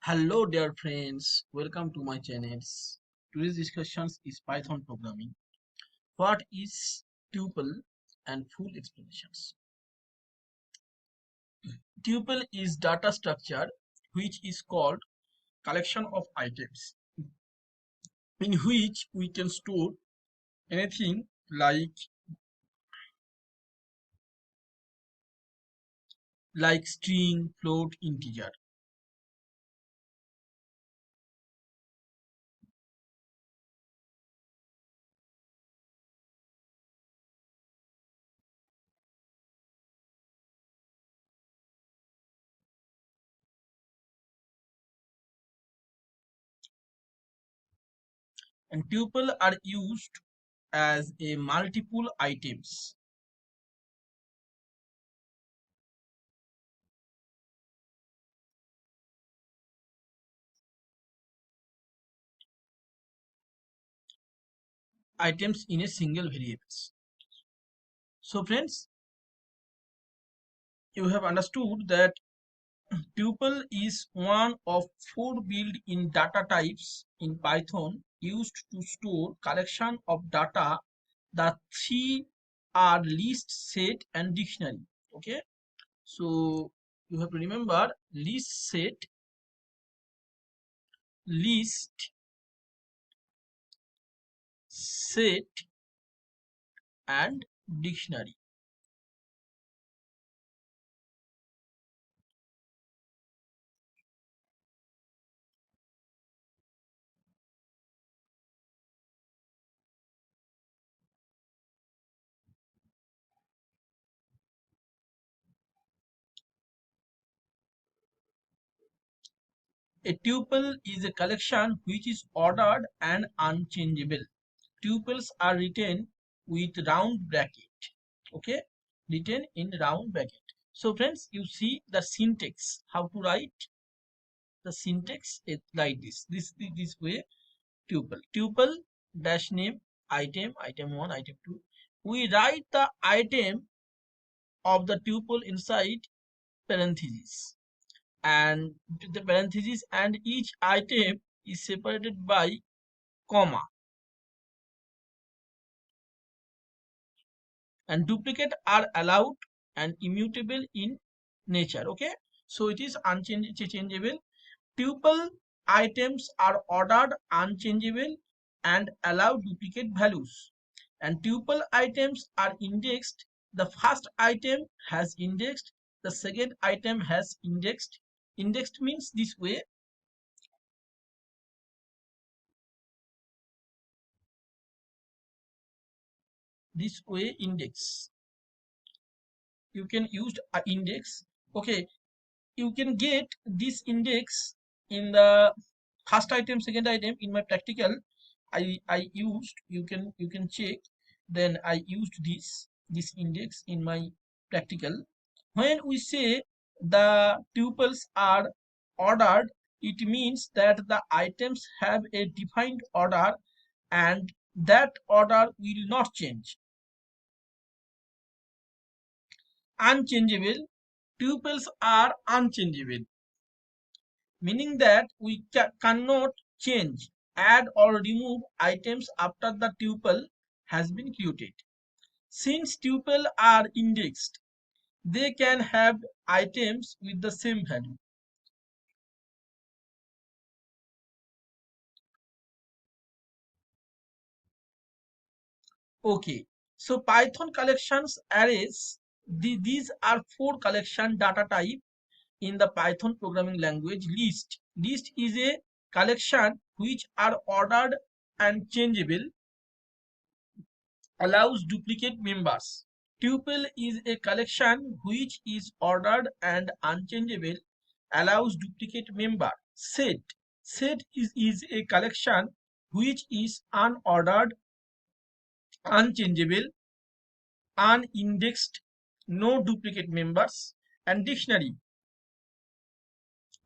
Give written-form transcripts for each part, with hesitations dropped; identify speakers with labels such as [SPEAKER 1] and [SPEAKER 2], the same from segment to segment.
[SPEAKER 1] Hello dear friends, welcome to my channels. Today's discussions is Python programming. What is tuple and full explanations. Tuple is data structure which is called collection of items in which we can store anything like string, float, integer. And tuple are used as a multiple items. Items in a single variables. So friends, you have understood that tuple is one of four built-in data types in Python used to store collection of data. The three are list, set, and dictionary. Okay, so you have to remember list, set, and dictionary. A tuple is a collection which is ordered and unchangeable. Tuples are written with round bracket. Okay, written in round bracket. So friends, you see the syntax, how to write the syntax is like this way. Tuple dash name item 1 item 2. We write the item of the tuple inside parentheses, and the parentheses, and each item is separated by comma. And duplicate are allowed and immutable in nature. Okay, so it is unchangeable. Tuple items are ordered, unchangeable, and allow duplicate values. And tuple items are indexed. The first item has indexed, the second item has indexed. Indexed means this way. This way index, you can use a index. Okay, you can get this index in the first item, second item. In my practical, I used, you can check, then I used this index in my practical. When we say the tuples are ordered, it means that the items have a defined order and that order will not change. Unchangeable, tuples are unchangeable, meaning that we cannot change, add, or remove items after the tuple has been created. Since tuples are indexed, they can have items with the same value. Okay, so Python collections arrays, these are four collection data type in the Python programming language. List is a collection which are ordered and changeable, allows duplicate members. Tuple is a collection which is ordered and unchangeable, allows duplicate member. Set is a collection which is unordered, unchangeable, unindexed, no duplicate members. And dictionary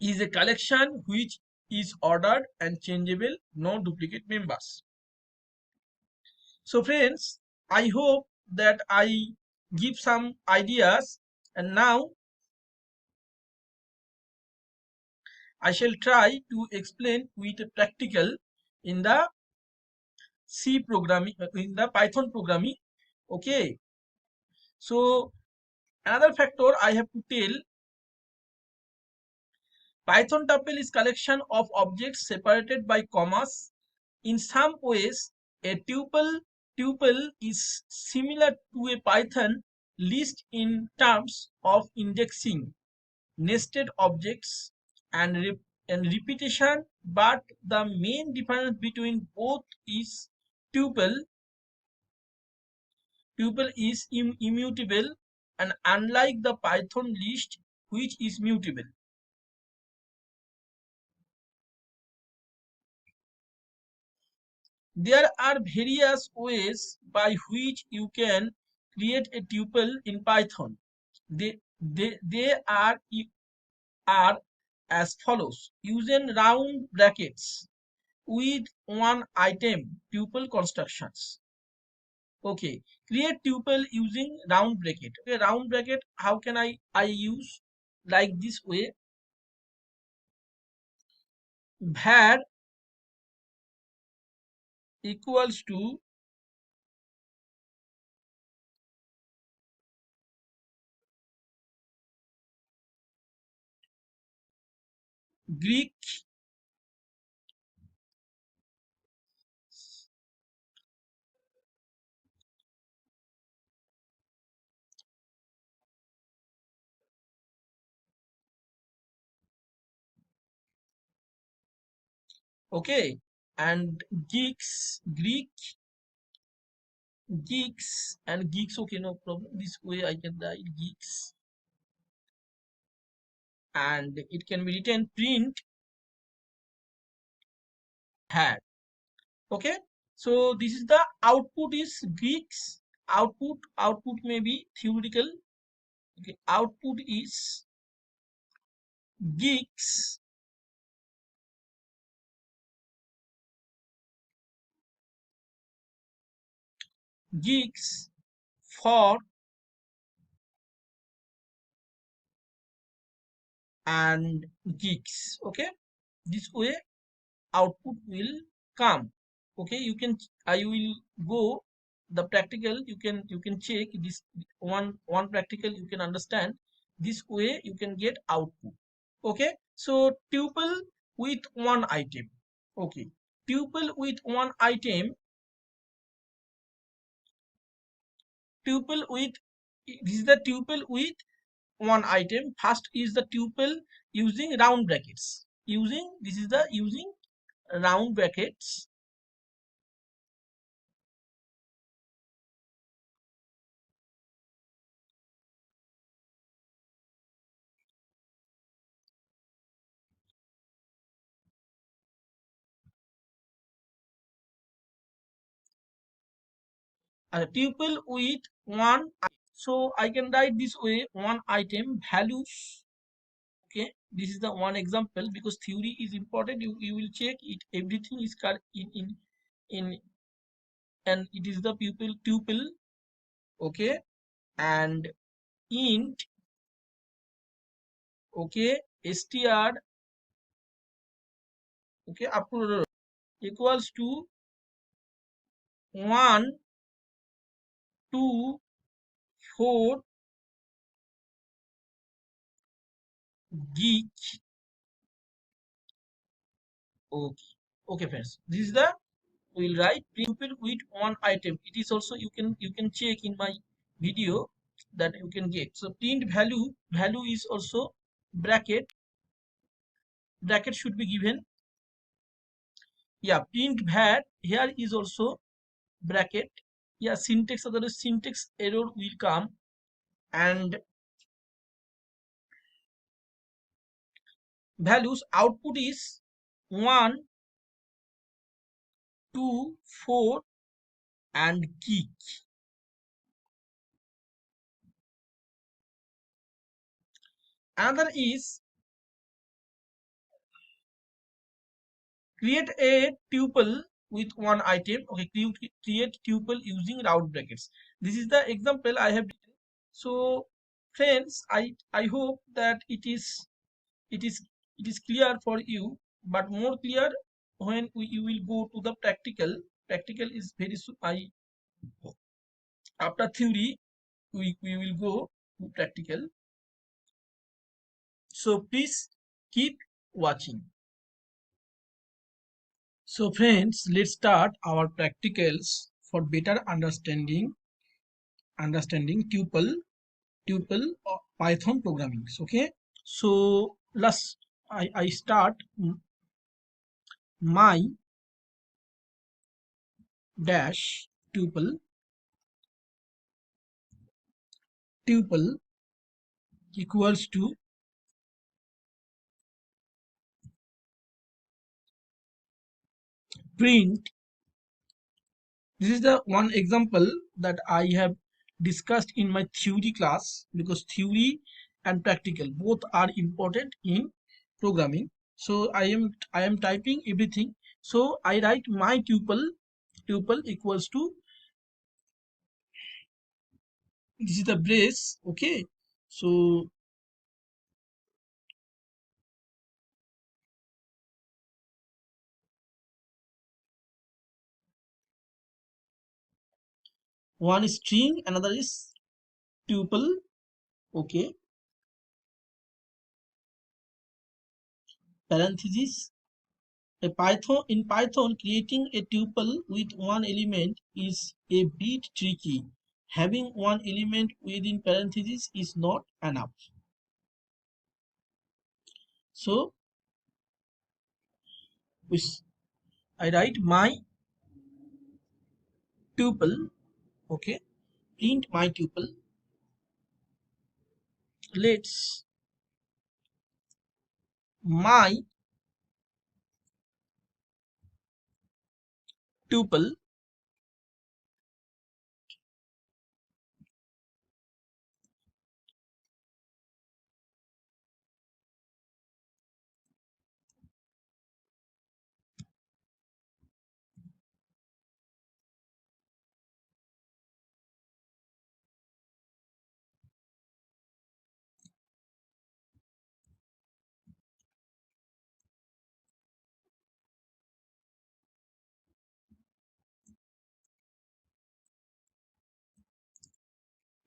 [SPEAKER 1] is a collection which is ordered and changeable, no duplicate members. So friends, I hope that I give some ideas, and now I shall try to explain with a practical in the C programming, in the Python programming. Okay, so another factor I have to tell, Python tuple is collection of objects separated by commas. In some ways, a tuple is similar to a Python list in terms of indexing, nested objects, and, and repetition, but the main difference between both is tuple. Tuple is immutable, and unlike the Python list, which is mutable. There are various ways by which you can create a tuple in Python. They are as follows. Using round brackets with one item tuple constructions. Okay, create tuple using round bracket. Okay, round bracket, how can I use? Like this way. Var equals to Greek. Okay, and Greek, geeks, and geeks. Okay, no problem. This way I can write geeks, and it can be written print had. Okay, so this is the output is Greeks. Output may be theoretical. Okay, output is geeks, geeks for and geeks. Okay, this way output will come. Okay, you can, I will go the practical, you can check this one practical, you can understand. This way you can get output. Okay, so tuple with one item. Okay, tuple with one item, tuple with, this is the tuple with one item. First is the tuple using round brackets, using, this is the using round brackets. A tuple with one item. So I can write this way, one item values. Okay, this is the one example, because theory is important. You will check it, everything is correct in and it is the tuple. Okay, and int, okay, str, okay, up to equals to 1, 2, 4 geek. Okay, okay friends, this is the, we'll write tuple with one item. It is also, you can check in my video that you can get. So print value is also bracket should be given. Yeah, print var, here is also bracket. Yeah, syntax, otherwise syntax error will come. And values, output is 1, 2, 4 and geek. Another is create a tuple with one item. Okay, create tuple using round brackets. This is the example I have written. So friends, I hope that it is it is clear for you, but more clear when you will go to the practical. Practical is very I after theory we will go to practical. So please keep watching. So friends, let's start our practicals for better understanding tuple or Python programming. Okay. So let's I start my dash tuple equals to print. This is the one example that I have discussed in my theory class, because theory and practical both are important in programming. So I am typing everything. So I write my tuple equals to, this is the brace. Okay. So one is string, another is tuple. Okay. Parenthesis. In Python, creating a tuple with one element is a bit tricky. Having one element within parentheses is not enough. So I write my tuple. Okay, print my tuple. Let's my tuple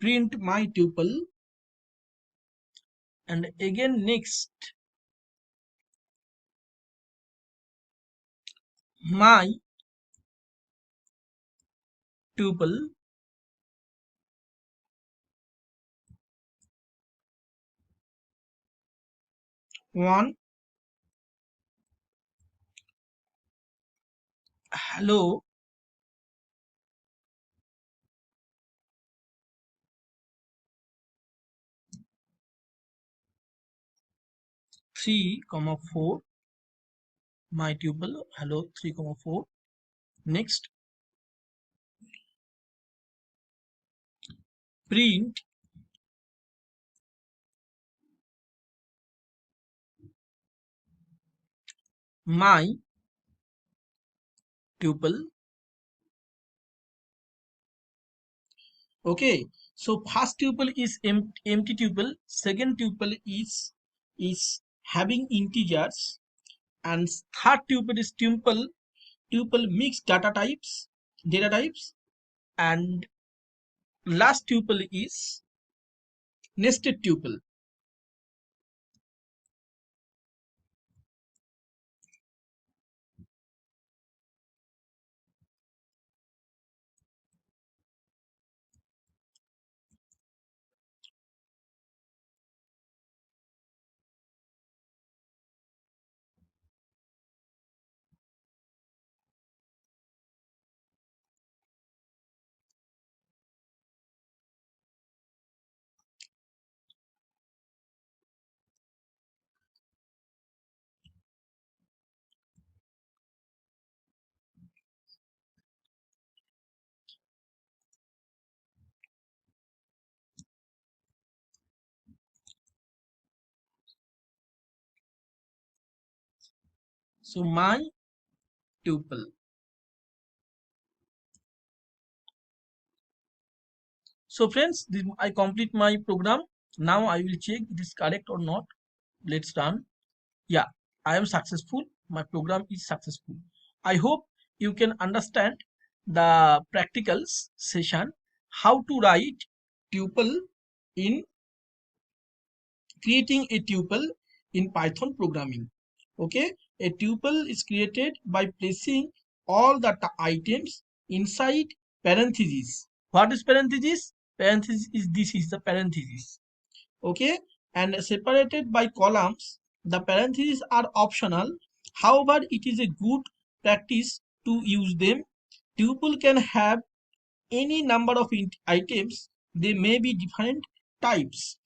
[SPEAKER 1] print my tuple, and again next my tuple one hello 3 comma 4, my tuple hello 3 comma 4. Next print my tuple. Okay, so first tuple is empty tuple, second tuple is having integers, and third tuple is tuple mixed data types, and last tuple is nested tuple. So my tuple. So friends, I complete my program. Now I will check it is correct or not. Let's run. Yeah, I am successful. My program is successful. I hope you can understand the practicals session, how to write tuple in creating a tuple in Python programming. Okay, a tuple is created by placing all the items inside parentheses. What is parentheses? Parentheses is, this is the parentheses. Okay, and separated by columns. The parentheses are optional, however it is a good practice to use them. Tuple can have any number of items. They may be different types.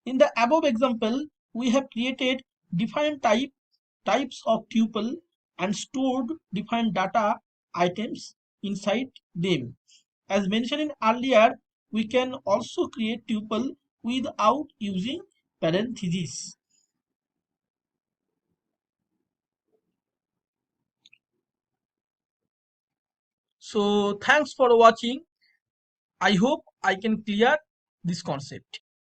[SPEAKER 1] In the above example, we have created different types of tuple and stored different data items inside them. As mentioned earlier, we can also create tuple without using parentheses. So thanks for watching. I hope I can clear this concept.